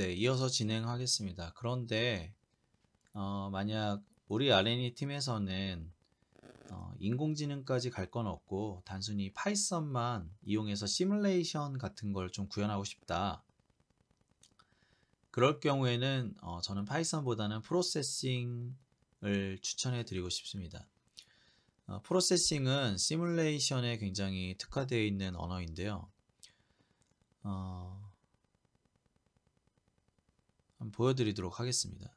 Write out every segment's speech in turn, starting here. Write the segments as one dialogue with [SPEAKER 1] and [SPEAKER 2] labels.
[SPEAKER 1] 네, 이어서 진행하겠습니다. 그런데 만약 우리 R&D 팀에서는 인공지능까지 갈 건 없고 단순히 파이썬만 이용해서 시뮬레이션 같은 걸 좀 구현하고 싶다. 그럴 경우에는 저는 파이썬보다는 프로세싱을 추천해 드리고 싶습니다. 프로세싱은 시뮬레이션에 굉장히 특화되어 있는 언어인데요. 한번 보여드리도록 하겠습니다.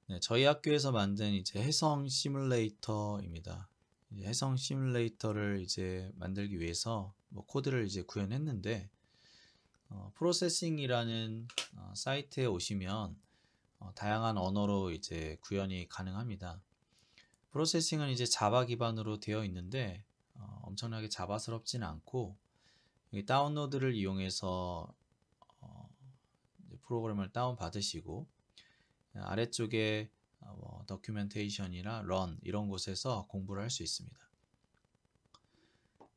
[SPEAKER 1] 네, 저희 학교에서 만든 이제 해성 시뮬레이터입니다. 이제 해성 시뮬레이터를 이제 만들기 위해서 뭐 코드를 이제 구현했는데 프로세싱이라는 사이트에 오시면 다양한 언어로 이제 구현이 가능합니다. 프로세싱은 이제 자바 기반으로 되어 있는데 엄청나게 자바스럽지는 않고 다운로드를 이용해서 프로그램을 다운 받으시고 아래쪽에 도큐멘테이션이나 런 이런 곳에서 공부를 할 수 있습니다.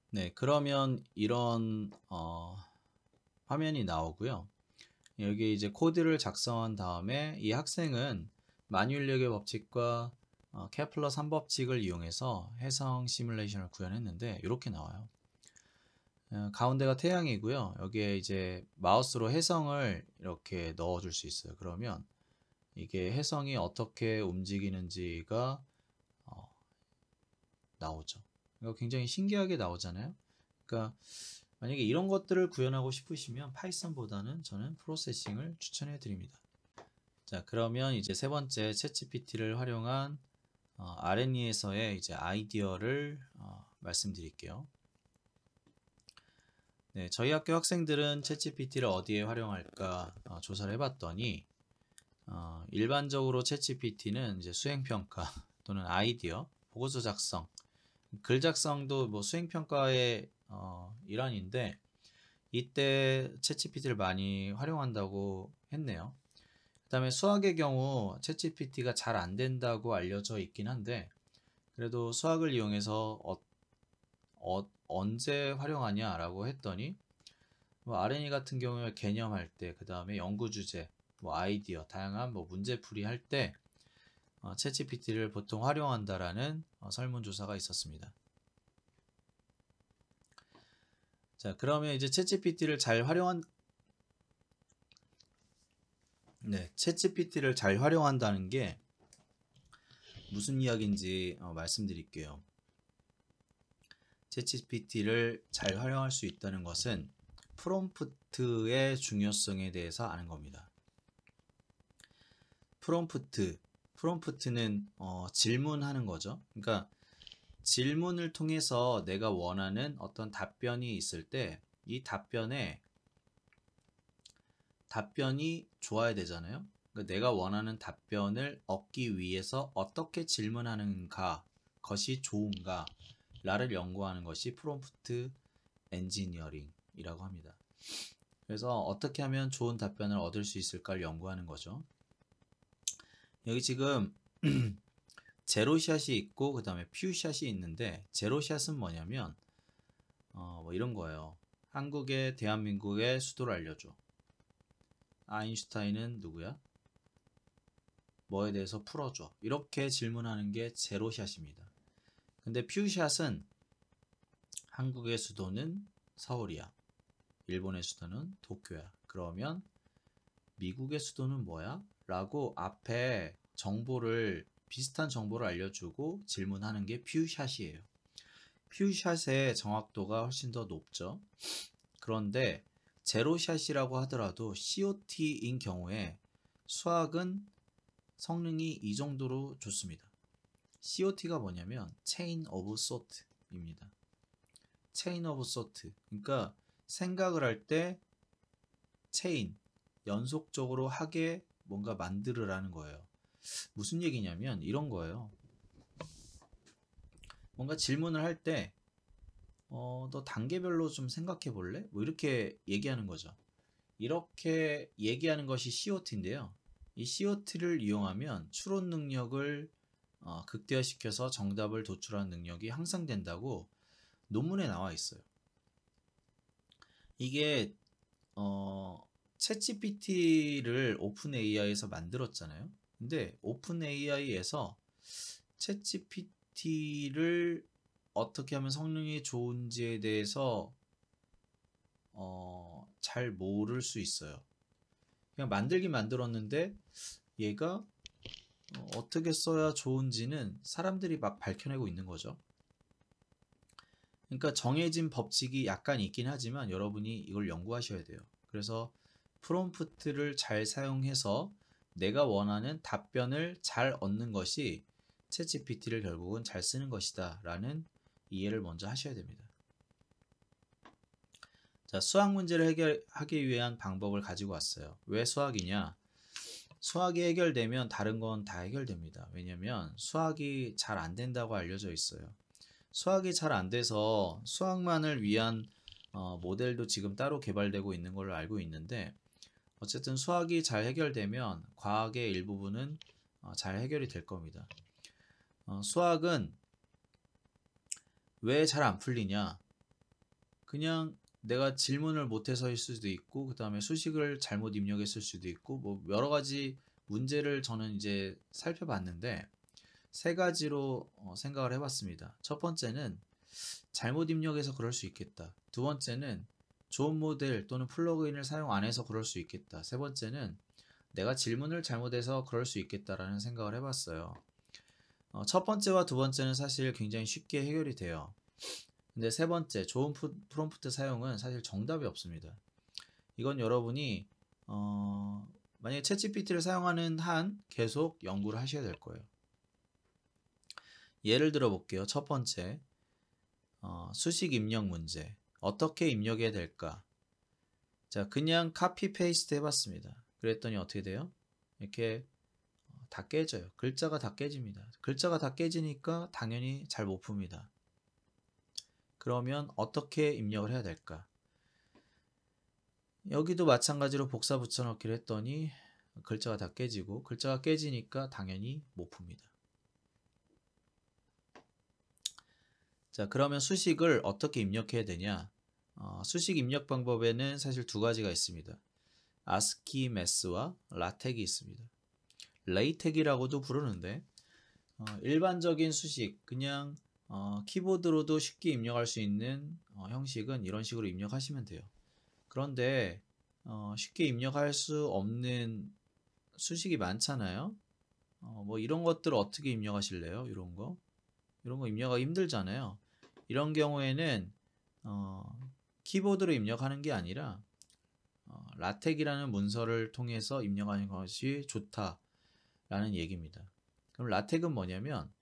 [SPEAKER 1] 네, 그러면 이런 화면이 나오고요. 여기 이제 코드를 작성한 다음에 이 학생은 만유인력의 법칙과 케플러 3법칙을 이용해서 해성 시뮬레이션을 구현했는데 이렇게 나와요. 가운데가 태양이고요. 여기에 이제 마우스로 해성을 이렇게 넣어줄 수 있어요. 그러면 이게 해성이 어떻게 움직이는지가 나오죠. 이거 굉장히 신기하게 나오잖아요. 그러니까 만약에 이런 것들을 구현하고 싶으시면 파이썬보다는 저는 프로세싱을 추천해 드립니다. 자, 그러면 이제 세 번째 챗GPT를 활용한 R&E에서의 이제 아이디어를 말씀드릴게요. 네, 저희 학교 학생들은 챗GPT를 어디에 활용할까 조사를 해봤더니 일반적으로 챗GPT는 이제 수행평가 또는 아이디어, 보고서 작성, 글 작성도 뭐 수행평가의 일환인데 이때 챗GPT를 많이 활용한다고 했네요. 그 다음에 수학의 경우 챗GPT가 잘 안 된다고 알려져 있긴 한데 그래도 수학을 이용해서 언제 활용하냐라고 했더니 뭐 R&E 같은 경우에 개념할 때, 그 다음에 연구 주제, 뭐 아이디어, 다양한 뭐 문제풀이 할 때 챗GPT를 보통 활용한다라는 설문조사가 있었습니다. 자, 그러면 이제 챗GPT를 잘 활용한다는 게 무슨 이야기인지 말씀드릴게요. 챗GPT를 잘 활용할 수 있다는 것은 프롬프트의 중요성에 대해서 아는 겁니다. 프롬프트는 질문하는 거죠. 그러니까 질문을 통해서 내가 원하는 어떤 답변이 있을 때 이 답변이 좋아야 되잖아요. 그러니까 내가 원하는 답변을 얻기 위해서 어떻게 질문하는가, 것이 좋은가 라를 연구하는 것이 프롬프트 엔지니어링이라고 합니다. 그래서 어떻게 하면 좋은 답변을 얻을 수 있을까를 연구하는 거죠. 여기 지금 제로샷이 있고 그 다음에 퓨샷이 있는데 제로샷은 뭐냐면 뭐 이런 거예요. 한국의 대한민국의 수도를 알려줘. 아인슈타인은 누구야? 뭐에 대해서 풀어줘. 이렇게 질문하는 게 제로샷입니다. 근데 퓨샷은 한국의 수도는 서울이야. 일본의 수도는 도쿄야. 그러면 미국의 수도는 뭐야? 라고 앞에 비슷한 정보를 알려주고 질문하는 게 퓨샷이에요. 퓨샷의 정확도가 훨씬 더 높죠. 그런데 제로샷이라고 하더라도 COT인 경우에 수학은 성능이 이 정도로 좋습니다. COT가 뭐냐면 Chain of Thought입니다. Chain of Thought. 그러니까 생각을 할 때 체인, 연속적으로 하게 뭔가 만들으라는 거예요. 무슨 얘기냐면 이런 거예요. 뭔가 질문을 할 때 너 단계별로 좀 생각해 볼래? 뭐 이렇게 얘기하는 거죠. 이렇게 얘기하는 것이 COT인데요. 이 COT를 이용하면 추론 능력을 극대화시켜서 정답을 도출하는 능력이 향상된다고 논문에 나와 있어요. 이게 챗GPT를 오픈 AI에서 만들었잖아요. 근데 오픈 AI에서 챗GPT를 어떻게 하면 성능이 좋은지에 대해서 잘 모를 수 있어요. 그냥 만들긴 만들었는데 얘가 어떻게 써야 좋은지는 사람들이 막 밝혀내고 있는 거죠. 그러니까 정해진 법칙이 약간 있긴 하지만 여러분이 이걸 연구하셔야 돼요. 그래서 프롬프트를 잘 사용해서 내가 원하는 답변을 잘 얻는 것이 챗GPT를 결국은 잘 쓰는 것이다 라는 이해를 먼저 하셔야 됩니다. 자, 수학 문제를 해결하기 위한 방법을 가지고 왔어요. 왜 수학이냐? 수학이 해결되면 다른 건 다 해결됩니다. 왜냐면 수학이 잘 안 된다고 알려져 있어요. 수학이 잘 안 돼서 수학만을 위한 모델도 지금 따로 개발되고 있는 걸로 알고 있는데, 어쨌든 수학이 잘 해결되면 과학의 일부분은 잘 해결이 될 겁니다. 수학은 왜 잘 안 풀리냐? 그냥 내가 질문을 못해서일 수도 있고, 그 다음에 수식을 잘못 입력했을 수도 있고, 뭐 여러 가지 문제를 저는 이제 살펴봤는데 세 가지로 생각을 해봤습니다. 첫 번째는 잘못 입력해서 그럴 수 있겠다. 두 번째는 좋은 모델 또는 플러그인을 사용 안 해서 그럴 수 있겠다. 세 번째는 내가 질문을 잘못해서 그럴 수 있겠다라는 생각을 해봤어요. 첫 번째와 두 번째는 사실 굉장히 쉽게 해결이 돼요. 근데 세 번째, 좋은 프롬프트 사용은 사실 정답이 없습니다. 이건 여러분이 만약에 챗GPT를 사용하는 한 계속 연구를 하셔야 될 거예요. 예를 들어 볼게요. 첫 번째, 수식 입력 문제. 어떻게 입력해야 될까? 자, 그냥 카피 페이스트 해봤습니다. 그랬더니 어떻게 돼요? 이렇게 다 깨져요. 글자가 다 깨집니다. 글자가 다 깨지니까 당연히 잘 못 풉니다. 그러면 어떻게 입력을 해야 될까? 여기도 마찬가지로 복사 붙여넣기를 했더니 글자가 다 깨지고, 글자가 깨지니까 당연히 못 풉니다. 자, 그러면 수식을 어떻게 입력해야 되냐? 수식 입력 방법에는 사실 두 가지가 있습니다. ASCII 매스와 라텍이 있습니다. 레이텍이라고도 부르는데 일반적인 수식, 그냥 키보드로도 쉽게 입력할 수 있는 형식은 이런 식으로 입력하시면 돼요. 그런데 쉽게 입력할 수 없는 수식이 많잖아요. 뭐 이런 것들 어떻게 입력하실래요? 이런 거 입력하기 힘들잖아요. 이런 경우에는 키보드로 입력하는 게 아니라 라텍이라는 문서를 통해서 입력하는 것이 좋다라는 얘기입니다. 그럼 라텍은 뭐냐면,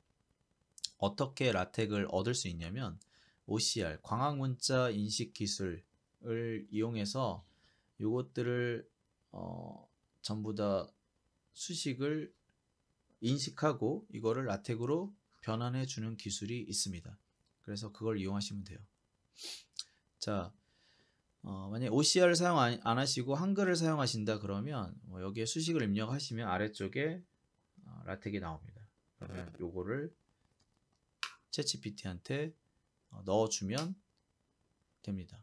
[SPEAKER 1] 어떻게 라텍을 얻을 수 있냐면 OCR, 광학문자 인식 기술을 이용해서 요것들을 전부 다 수식을 인식하고 이거를 라텍으로 변환해 주는 기술이 있습니다. 그래서 그걸 이용하시면 돼요. 자, 만약에 OCR을 사용 안 하시고 한글을 사용하신다 그러면 여기에 수식을 입력하시면 아래쪽에 라텍이 나옵니다. 그러면 요거를 챗GPT한테 넣어주면 됩니다.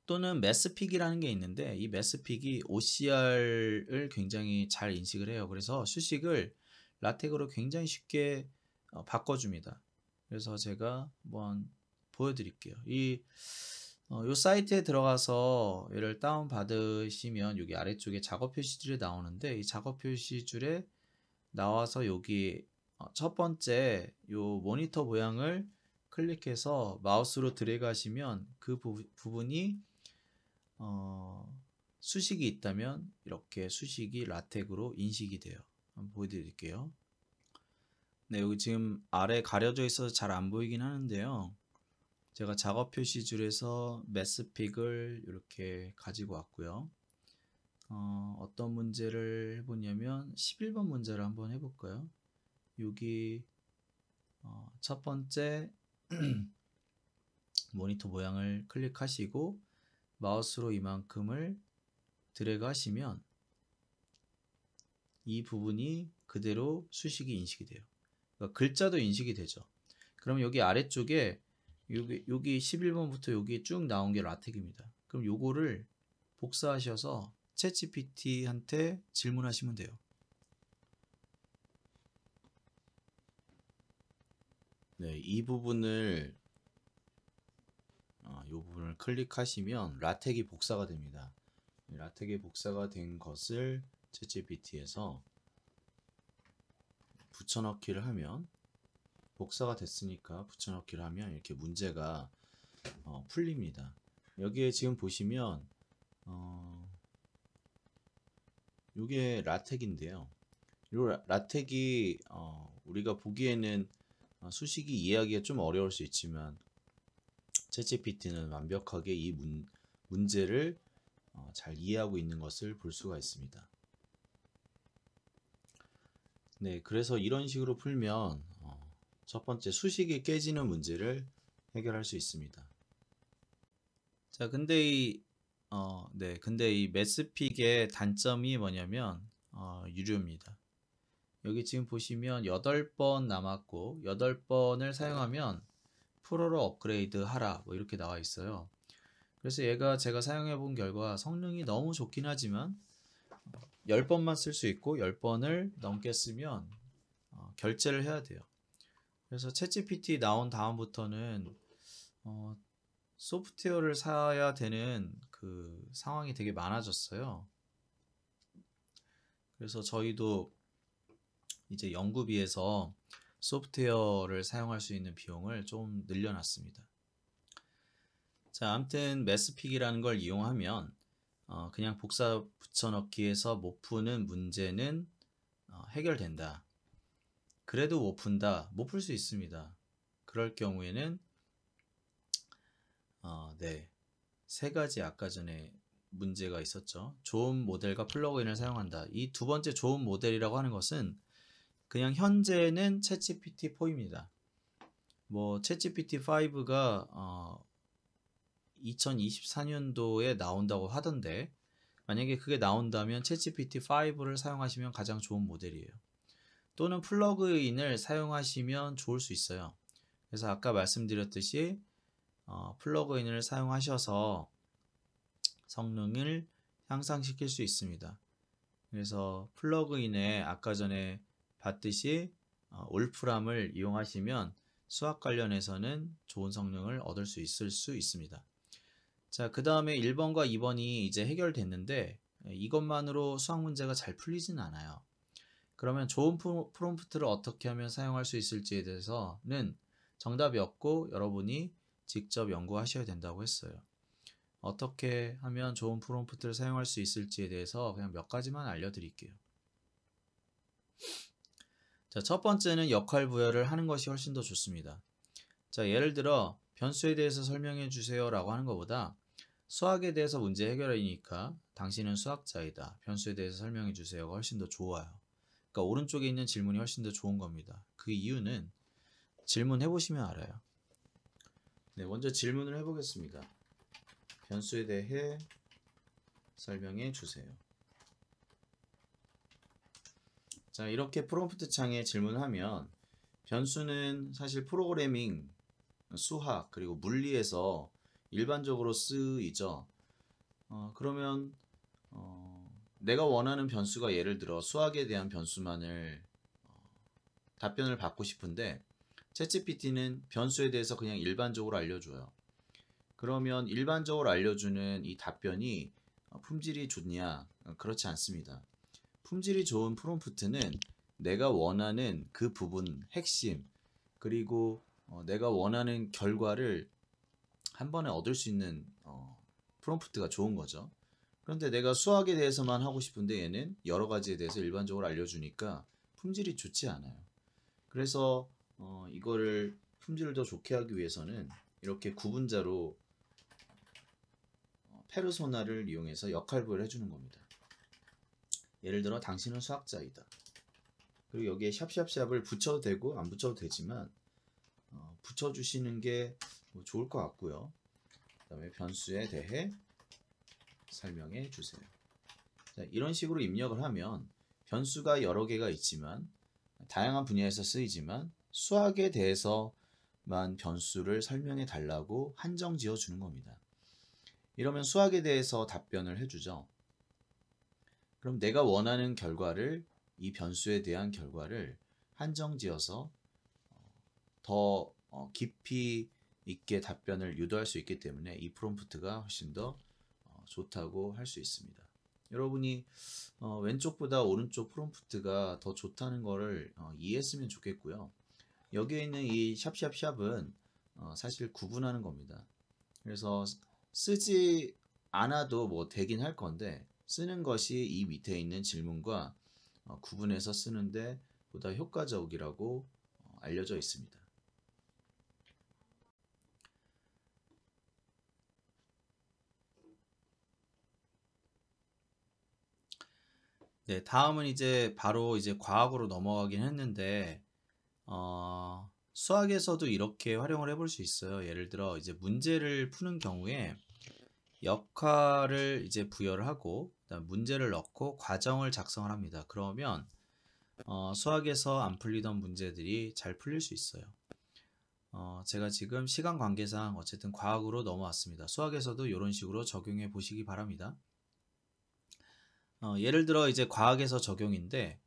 [SPEAKER 1] 또는 매스픽이라는 게 있는데, 이 매스픽이 OCR을 굉장히 잘 인식을 해요. 그래서 수식을 라텍으로 굉장히 쉽게 바꿔줍니다. 그래서 제가 한번 보여드릴게요. 요 사이트에 들어가서 얘를 다운 받으시면 여기 아래쪽에 작업 표시줄이 나오는데, 이 작업 표시줄에 나와서 여기 첫 번째 요 모니터 모양을 클릭해서 마우스로 드래그 하시면 그 부분이 수식이 있다면 이렇게 수식이 라텍으로 인식이 돼요. 한번 보여드릴게요. 네, 여기 지금 아래 가려져 있어서 잘 안 보이긴 하는데요. 제가 작업 표시줄에서 매스픽을 이렇게 가지고 왔고요. 어떤 문제를 해보냐면 11번 문제를 한번 해볼까요? 여기 첫 번째 모니터 모양을 클릭하시고 마우스로 이만큼을 드래그 하시면 이 부분이 그대로 수식이 인식이 돼요. 그러니까 글자도 인식이 되죠. 그럼 여기 아래쪽에 여기 11번부터 여기 쭉 나온 게 라텍입니다. 그럼 요거를 복사하셔서 챗GPT한테 질문하시면 돼요. 네, 이 부분을 클릭하시면 라텍이 복사가 됩니다. 라텍이 복사가 된 것을 챗GPT에서 붙여넣기를 하면, 복사가 됐으니까 붙여넣기를 하면 이렇게 문제가 풀립니다. 여기에 지금 보시면 이게 라텍인데요. 이 라텍이 우리가 보기에는 수식이 이해하기가 좀 어려울 수 있지만 챗GPT는 완벽하게 이 문제를 잘 이해하고 있는 것을 볼 수가 있습니다. 네, 그래서 이런 식으로 풀면 첫 번째 수식이 깨지는 문제를 해결할 수 있습니다. 자, 근데 이 매스픽의 단점이 뭐냐면 유료입니다. 여기 지금 보시면 8번 남았고 8번을 사용하면 프로로 업그레이드 하라 뭐 이렇게 나와 있어요. 그래서 제가 사용해 본 결과 성능이 너무 좋긴 하지만 10번만 쓸 수 있고 10번을 넘게 쓰면 결제를 해야 돼요. 그래서 챗GPT 나온 다음부터는 소프트웨어를 사야 되는 그 상황이 되게 많아졌어요. 그래서 저희도 이제 연구비에서 소프트웨어를 사용할 수 있는 비용을 좀 늘려놨습니다. 자, 아무튼 매스픽이라는 걸 이용하면 그냥 복사 붙여넣기에서 못 푸는 문제는 해결된다. 그래도 못 푼다, 못 풀 수 있습니다. 그럴 경우에는 네, 세 가지 아까 전에 문제가 있었죠. 좋은 모델과 플러그인을 사용한다. 이 두 번째 좋은 모델이라고 하는 것은 그냥 현재는 챗GPT 4입니다. 뭐 챗GPT 5가 2024년도에 나온다고 하던데, 만약에 그게 나온다면 챗GPT 5를 사용하시면 가장 좋은 모델이에요. 또는 플러그인을 사용하시면 좋을 수 있어요. 그래서 아까 말씀드렸듯이 플러그인을 사용하셔서 성능을 향상시킬 수 있습니다. 그래서 플러그인에 아까 전에 봤듯이 올프람을 이용하시면 수학 관련해서는 좋은 성능을 얻을 수 있습니다. 자, 그 다음에 1번과 2번이 이제 해결됐는데 이것만으로 수학 문제가 잘 풀리진 않아요. 그러면 좋은 프롬프트를 어떻게 하면 사용할 수 있을지에 대해서는 정답이 없고 여러분이 직접 연구하셔야 된다고 했어요. 어떻게 하면 좋은 프롬프트를 사용할 수 있을지에 대해서 그냥 몇 가지만 알려드릴게요. 자, 첫 번째는 역할 부여를 하는 것이 훨씬 더 좋습니다. 자, 예를 들어 변수에 대해서 설명해 주세요 라고 하는 것보다 수학에 대해서 문제 해결이니까 당신은 수학자이다, 변수에 대해서 설명해 주세요가 훨씬 더 좋아요. 그러니까 오른쪽에 있는 질문이 훨씬 더 좋은 겁니다. 그 이유는 질문해 보시면 알아요. 네, 먼저 질문을 해보겠습니다. 변수에 대해 설명해 주세요. 자, 이렇게 프롬프트 창에 질문하면 변수는 사실 프로그래밍, 수학, 그리고 물리에서 일반적으로 쓰이죠. 그러면 내가 원하는 변수가 예를 들어 수학에 대한 변수만을 답변을 받고 싶은데 챗GPT는 변수에 대해서 그냥 일반적으로 알려줘요. 그러면 일반적으로 알려주는 이 답변이 품질이 좋냐? 그렇지 않습니다. 품질이 좋은 프롬프트는 내가 원하는 그 부분, 핵심, 그리고 내가 원하는 결과를 한 번에 얻을 수 있는 프롬프트가 좋은 거죠. 그런데 내가 수학에 대해서만 하고 싶은데 얘는 여러 가지에 대해서 일반적으로 알려주니까 품질이 좋지 않아요. 그래서 이거를 품질을 더 좋게 하기 위해서는 이렇게 구분자로 페르소나를 이용해서 역할부여를 해주는 겁니다. 예를 들어 당신은 수학자이다. 그리고 여기에 샵샵샵을 붙여도 되고 안 붙여도 되지만 붙여주시는 게 좋을 것 같고요. 그 다음에 변수에 대해 설명해 주세요. 자, 이런 식으로 입력을 하면 변수가 여러 개가 있지만 다양한 분야에서 쓰이지만 수학에 대해서만 변수를 설명해 달라고 한정 지어 주는 겁니다. 이러면 수학에 대해서 답변을 해주죠. 그럼 내가 원하는 결과를, 이 변수에 대한 결과를 한정지어서 더 깊이 있게 답변을 유도할 수 있기 때문에 이 프롬프트가 훨씬 더 좋다고 할 수 있습니다. 여러분이 왼쪽보다 오른쪽 프롬프트가 더 좋다는 거를 이해했으면 좋겠고요. 여기에 있는 이 샵샵샵은 사실 구분하는 겁니다. 그래서 쓰지 않아도 뭐 되긴 할 건데, 쓰는 것이 이 밑에 있는 질문과 구분해서 쓰는데 보다 효과적이라고 알려져 있습니다. 네, 다음은 이제 바로 이제 과학으로 넘어가긴 했는데, 수학에서도 이렇게 활용을 해볼 수 있어요. 예를 들어 이제 문제를 푸는 경우에 역할을 이제 부여를 하고, 그다음 문제를 넣고 과정을 작성을 합니다. 그러면 수학에서 안 풀리던 문제들이 잘 풀릴 수 있어요. 제가 지금 시간 관계상 어쨌든 과학으로 넘어왔습니다. 수학에서도 이런 식으로 적용해 보시기 바랍니다. 예를 들어 이제 과학에서 적용인데,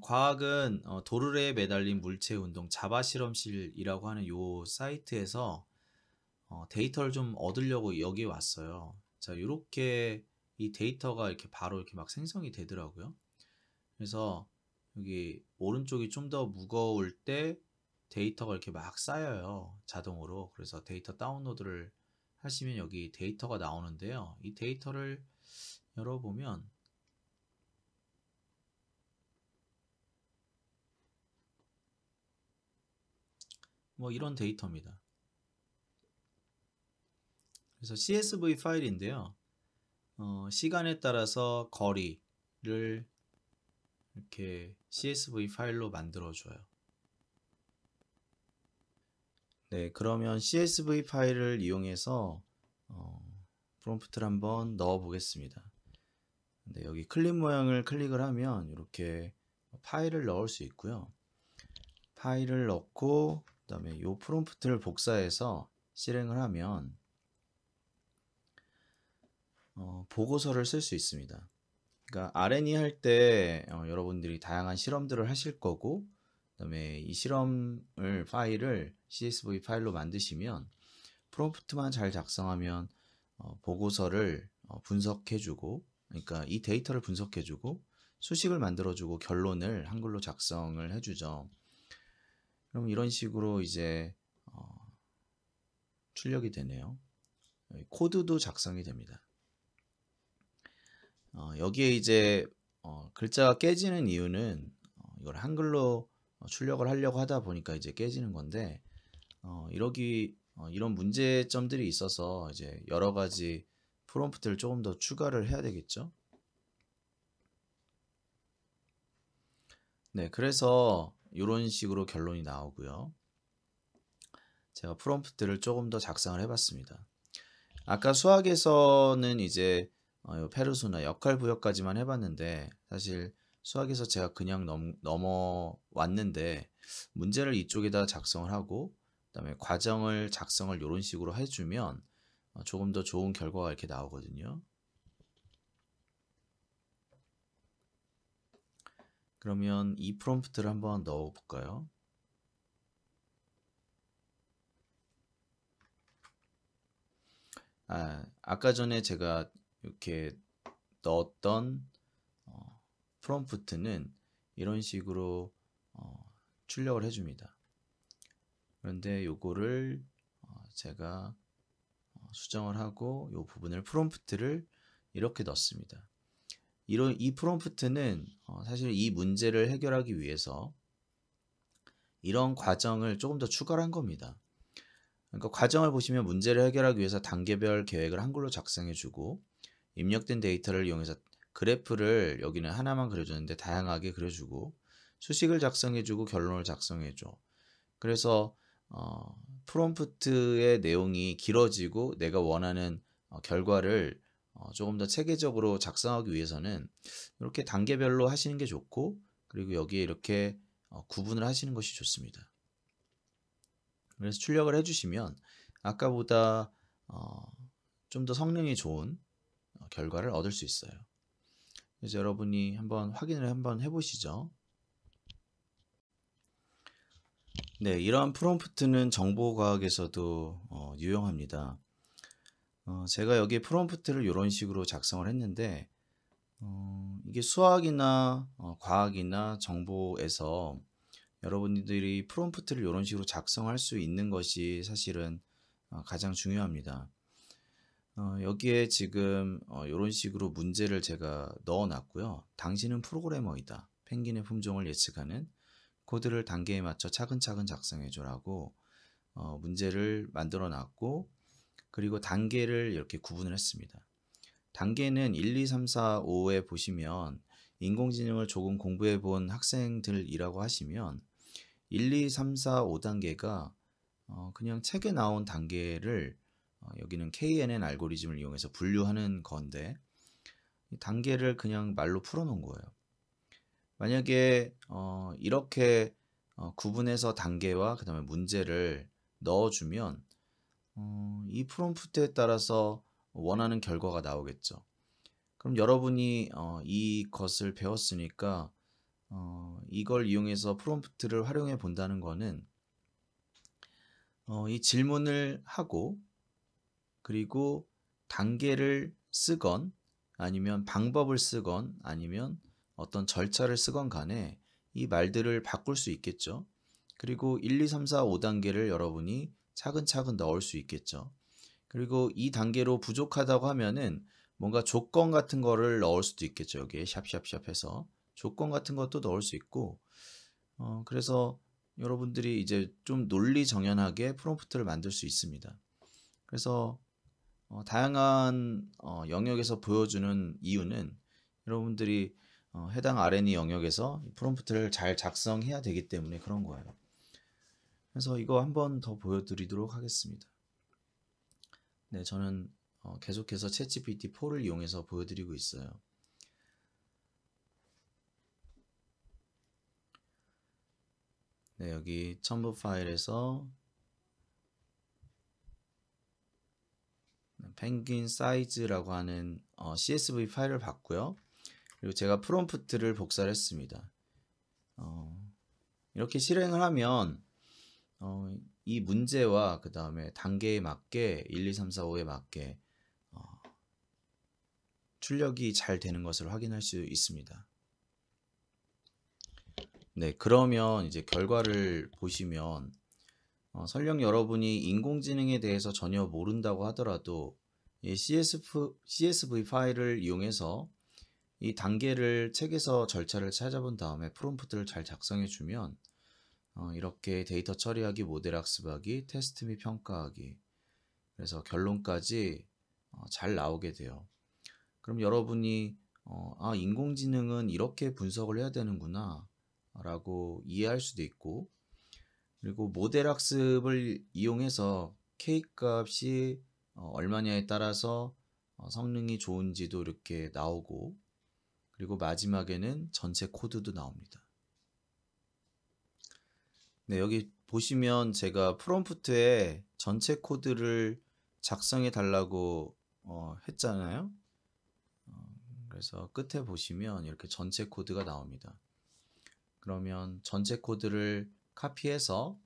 [SPEAKER 1] 과학은 도르래에 매달린 물체 운동 자바 실험실이라고 하는 요 사이트에서 데이터를 좀 얻으려고 여기에 왔어요. 자, 이렇게 이 데이터가 이렇게 바로 이렇게 막 생성이 되더라고요. 그래서 여기 오른쪽이 좀 더 무거울 때 데이터가 이렇게 막 쌓여요, 자동으로. 그래서 데이터 다운로드를 하시면 여기 데이터가 나오는데요. 이 데이터를 열어보면 뭐 이런 데이터입니다. 그래서 CSV 파일인데요. 시간에 따라서 거리를 이렇게 CSV 파일로 만들어줘요. 네, 그러면 CSV 파일을 이용해서 프롬프트를 한번 넣어 보겠습니다. 네, 여기 클립 모양을 클릭을 하면 이렇게 파일을 넣을 수 있고요. 파일을 넣고 그다음에 이 프롬프트를 복사해서 실행을 하면 보고서를 쓸 수 있습니다. 그러니까 R&E 할 때 여러분들이 다양한 실험들을 하실 거고, 그다음에 이 실험을 파일을 CSV 파일로 만드시면 프롬프트만 잘 작성하면 보고서를 분석해주고, 그러니까 이 데이터를 분석해주고 수식을 만들어주고 결론을 한글로 작성을 해주죠. 그럼 이런 식으로 이제 출력이 되네요. 코드도 작성이 됩니다. 여기에 이제 글자가 깨지는 이유는 이걸 한글로 출력을 하려고 하다 보니까 이제 깨지는 건데, 이런 문제점들이 있어서 이제 여러 가지 프롬프트를 조금 더 추가를 해야 되겠죠. 네, 그래서 이런 식으로 결론이 나오고요. 제가 프롬프트를 조금 더 작성을 해봤습니다. 아까 수학에서는 이제 페르소나 역할 부여까지만 해봤는데, 사실 수학에서 제가 그냥 넘어왔는데 문제를 이쪽에다 작성을 하고 그다음에 과정을 작성을 이런 식으로 해주면 조금 더 좋은 결과가 이렇게 나오거든요. 그러면 이 프롬프트를 한번 넣어볼까요? 아까 전에 제가 이렇게 넣었던 프롬프트는 이런 식으로 출력을 해줍니다. 그런데 요거를 제가 수정을 하고 이 부분을 프롬프트를 이렇게 넣습니다. 이 프롬프트는 사실 이 문제를 해결하기 위해서 이런 과정을 조금 더 추가를 한 겁니다. 그러니까 과정을 보시면 문제를 해결하기 위해서 단계별 계획을 한글로 작성해주고, 입력된 데이터를 이용해서 그래프를 여기는 하나만 그려줬는데 다양하게 그려주고, 수식을 작성해주고 결론을 작성해줘. 그래서 프롬프트의 내용이 길어지고 내가 원하는 결과를 조금 더 체계적으로 작성하기 위해서는 이렇게 단계별로 하시는 게 좋고, 그리고 여기에 이렇게 구분을 하시는 것이 좋습니다. 그래서 출력을 해주시면 아까보다 좀 더 성능이 좋은 결과를 얻을 수 있어요. 그래서 여러분이 한번 확인을 한번 해보시죠. 네, 이러한 프롬프트는 정보과학에서도 유용합니다. 제가 여기 프롬프트를 이런 식으로 작성을 했는데 이게 수학이나 과학이나 정보에서 여러분들이 프롬프트를 이런 식으로 작성할 수 있는 것이 사실은 가장 중요합니다. 여기에 지금 이런 식으로 문제를 제가 넣어 놨고요. 당신은 프로그래머이다. 펭귄의 품종을 예측하는 코드를 단계에 맞춰 차근차근 작성해 줘라고 문제를 만들어 놨고, 그리고 단계를 이렇게 구분을 했습니다. 단계는 1, 2, 3, 4, 5에 보시면 인공지능을 조금 공부해 본 학생들이라고 하시면 1, 2, 3, 4, 5단계가 그냥 책에 나온 단계를 여기는 KNN 알고리즘을 이용해서 분류하는 건데, 이 단계를 그냥 말로 풀어 놓은 거예요. 만약에 이렇게 구분해서 단계와 그 다음에 문제를 넣어주면 이 프롬프트에 따라서 원하는 결과가 나오겠죠. 그럼 여러분이 이것을 배웠으니까 이걸 이용해서 프롬프트를 활용해 본다는 거는 이 질문을 하고, 그리고 단계를 쓰건 아니면 방법을 쓰건 아니면 어떤 절차를 쓰건 간에 이 말들을 바꿀 수 있겠죠. 그리고 1, 2, 3, 4, 5단계를 여러분이 차근차근 넣을 수 있겠죠. 그리고 이 단계로 부족하다고 하면은 뭔가 조건 같은 거를 넣을 수도 있겠죠. 여기에 샵샵샵 해서 조건 같은 것도 넣을 수 있고, 그래서 여러분들이 이제 좀 논리정연하게 프롬프트를 만들 수 있습니다. 그래서 다양한 영역에서 보여주는 이유는 여러분들이 해당 R&E 영역에서 프롬프트를 잘 작성해야 되기 때문에 그런 거예요. 그래서 이거 한번 더 보여드리도록 하겠습니다. 네, 저는 계속해서 챗GPT 4를 이용해서 보여드리고 있어요. 네, 여기 첨부 파일에서 펭귄 사이즈라고 하는 CSV 파일을 봤고요. 그리고 제가 프롬프트를 복사를 했습니다. 이렇게 실행을 하면 이 문제와 그 다음에 단계에 맞게 1, 2, 3, 4, 5에 맞게 출력이 잘 되는 것을 확인할 수 있습니다. 네, 그러면 이제 결과를 보시면 설령 여러분이 인공지능에 대해서 전혀 모른다고 하더라도 이 CSV 파일을 이용해서 이 단계를 책에서 절차를 찾아본 다음에 프롬프트를 잘 작성해 주면 이렇게 데이터 처리하기, 모델 학습하기, 테스트 및 평가하기, 그래서 결론까지 잘 나오게 돼요. 그럼 여러분이 인공지능은 이렇게 분석을 해야 되는구나 라고 이해할 수도 있고, 그리고 모델 학습을 이용해서 K 값이 얼마냐에 따라서 성능이 좋은지도 이렇게 나오고, 그리고 마지막에는 전체 코드도 나옵니다. 네, 여기 보시면 제가 프롬프트에 전체 코드를 작성해 달라고 했잖아요. 그래서 끝에 보시면 이렇게 전체 코드가 나옵니다. 그러면 전체 코드를 카피해서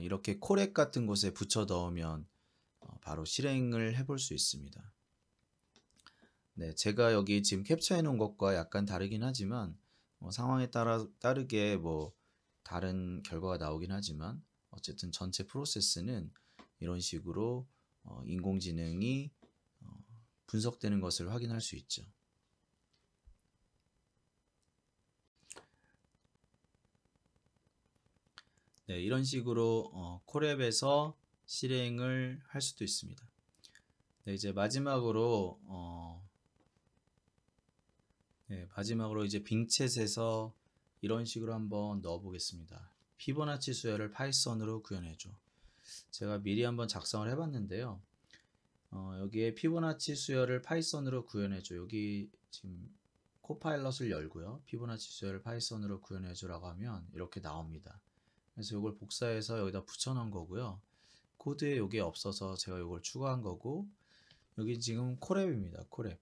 [SPEAKER 1] 이렇게 코렉 같은 곳에 붙여 넣으면 바로 실행을 해볼 수 있습니다. 네, 제가 여기 지금 캡처해 놓은 것과 약간 다르긴 하지만 상황에 따르게 뭐 다른 결과가 나오긴 하지만 어쨌든 전체 프로세스는 이런 식으로 인공지능이 분석되는 것을 확인할 수 있죠. 네, 이런 식으로 콜앱에서 실행을 할 수도 있습니다. 네, 이제 마지막으로 이제 빙챗에서 이런 식으로 한번 넣어 보겠습니다. 피보나치 수열을 파이썬으로 구현해줘. 제가 미리 한번 작성을 해봤는데요. 여기에 피보나치 수열을 파이썬으로 구현해줘. 여기 지금 코파일럿을 열고요. 피보나치 수열을 파이썬으로 구현해줘라고 하면 이렇게 나옵니다. 그래서 이걸 복사해서 여기다 붙여놓은 거고요. 코드에 이게 없어서 제가 이걸 추가한 거고, 여기 지금 콜앱입니다. 콜앱.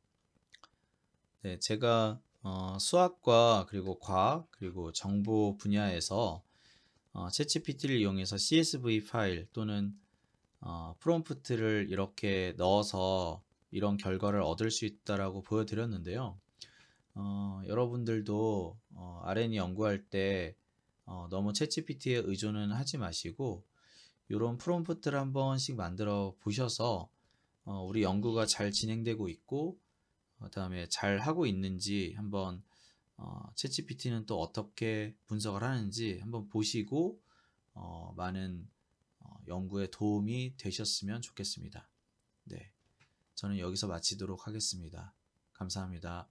[SPEAKER 1] 네, 제가 수학과 그리고 과학 그리고 정보 분야에서 챗GPT를 이용해서 CSV 파일 또는 프롬프트를 이렇게 넣어서 이런 결과를 얻을 수 있다라고 보여드렸는데요. 여러분들도 R&D 연구할 때 너무 챗GPT에 의존은 하지 마시고 이런 프롬프트를 한 번씩 만들어 보셔서 우리 연구가 잘 진행되고 있고 그다음에 잘 하고 있는지 한번 챗GPT는 또 어떻게 분석을 하는지 한번 보시고 많은 연구에 도움이 되셨으면 좋겠습니다. 네, 저는 여기서 마치도록 하겠습니다. 감사합니다.